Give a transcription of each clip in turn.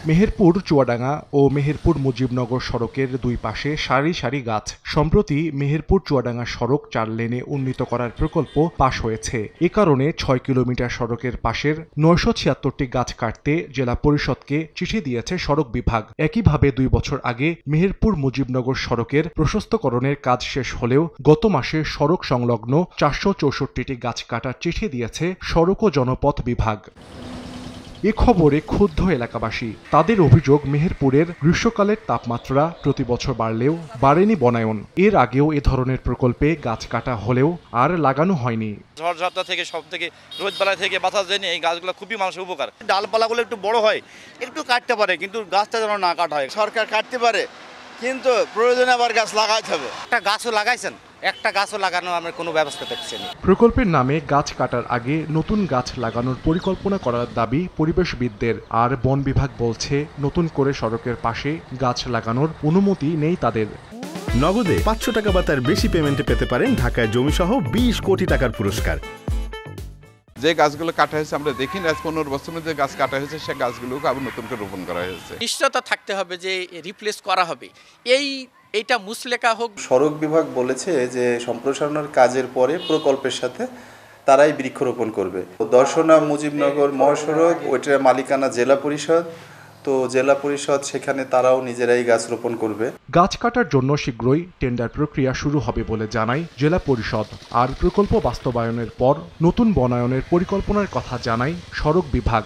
মেহেরপুর চুয়াডাঙ্গা ও মেহেরপুর মুজিবনগর সড়কের দুই পাশে সারি সারি গাছ। সম্প্রতি মেহেরপুর চুয়াডাঙ্গা সড়ক 4 লেনে উন্নীত করার প্রকল্প পাশ হয়েছে। এ কারণে 6 কিলোমিটার সড়কের পাশের 976টি গাছ কাটতে জেলা পরিষদকে চিঠি দিয়েছে সড়ক বিভাগ। একইভাবে 2 বছর আগে মেহেরপুর মুজিবনগর সড়কের প্রশস্তকরণের কাজ শেষ হলেও গত মাসে সড়ক সংলগ্ন 464টি গাছ কাটার চিঠি দিয়েছে সড়ক ও জনপথ বিভাগ। এ খবরে ক্ষুব্ধ এলাকাবাসী। তাদের অভিযোগ, মেহেরপুরের গ্রীষ্মকালের তাপমাত্রা প্রতি বছর বাড়লেও বাড়েনি বনায়ন। এর আগেও এ ধরনের প্রকল্পে গাছ কাটা হলেও আর লাগানো হয়নি। ঝড়ঝাপটা থেকে সব থেকে রোদবেলা থেকে বাতাস দেয়নি, এই গাছগুলো খুবই মানুষের উপকার। ডালপালাগুলো একটু বড় হয়, একটু কাটতে পারে, কিন্তু গাছটা যেন না কাটা হয়। সরকার কাটতে পারে, কিন্তু প্রয়োজনে আবার গাছ লাগাইতে হবে। একটা গাছও লাগাইছেন, একটা গাছও লাগানো আমরা কোনো ব্যবস্থা দেখছি না। প্রকল্পের নামে গাছ কাটার আগে নতুন গাছ লাগানোর পরিকল্পনা করার দাবি পরিবেশবিদদের। আর বন বিভাগ বলছে, নতুন করে সড়কের পাশে গাছ লাগানোর অনুমতি নেই তাদের। নগদে 500 টাকা বা তার বেশি পেমেন্টে পেতে পারেন ঢাকায় জমিসহ 20 কোটি টাকার পুরস্কার। যে গাছগুলো কাটা হয়েছে আমরা দেখি না, 15 বছরের যে গাছ কাটা হয়েছে সে গাছগুলোকে আবার নতুন করে রোপণ করা হয়েছে। নিশ্চয়তা থাকতে হবে যে রিপ্লেস করা হবে, এইটা মুসলেকা হোক। সড়ক বিভাগ বলেছে যে সম্প্রসারণের কাজের পরে প্রকল্পের সাথে তারাই বৃক্ষরোপণ করবে। দর্শনা মুজিবনগর মহাসড়ক, ওইটার মালিকানা জেলা পরিষদ, তো জেলা পরিষদ সেখানে তারাও নিজেরাই গাছ রোপণ করবে। গাছ কাটার জন্য শীঘ্রই টেন্ডার প্রক্রিয়া শুরু হবে বলে জানায় জেলা পরিষদ। আর প্রকল্প বাস্তবায়নের পর নতুন বনায়নের পরিকল্পনার কথা জানায় সড়ক বিভাগ।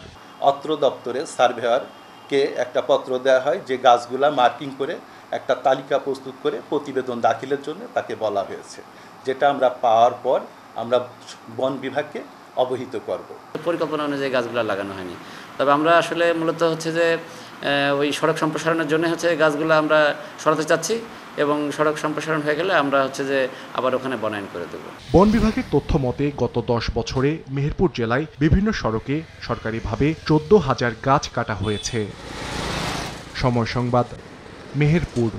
অত্র দপ্তরের সার্ভেয়ারকে একটা পত্র দেওয়া হয়, যে গাছগুলা মার্কিং করে একটা তালিকা প্রস্তুত করে প্রতিবেদন দাখিলের জন্য তাকে বলা হয়েছে, যেটা আমরা পাওয়ার পর আমরা বন বিভাগকে অবহিত করব। পরিকল্পনা অনুযায়ী গাছগুলো লাগানো হয়নি, তবে আমরা আসলে মূলত হচ্ছে যে ওই সড়ক সম্প্রসারণের জন্য হচ্ছে গাছগুলো আমরা সরাতে চাচ্ছি, এবং সড়ক সম্প্রসারণ হয়ে গেলে আমরা হচ্ছে যে আবার ওখানে বনায়ন করে দেব। বন বিভাগের তথ্য মতে গত 10 বছরে মেহেরপুর জেলায় বিভিন্ন সড়কে সরকারিভাবে 14,000 গাছ কাটা হয়েছে। সময় সংবাদ, মেহেরপুর।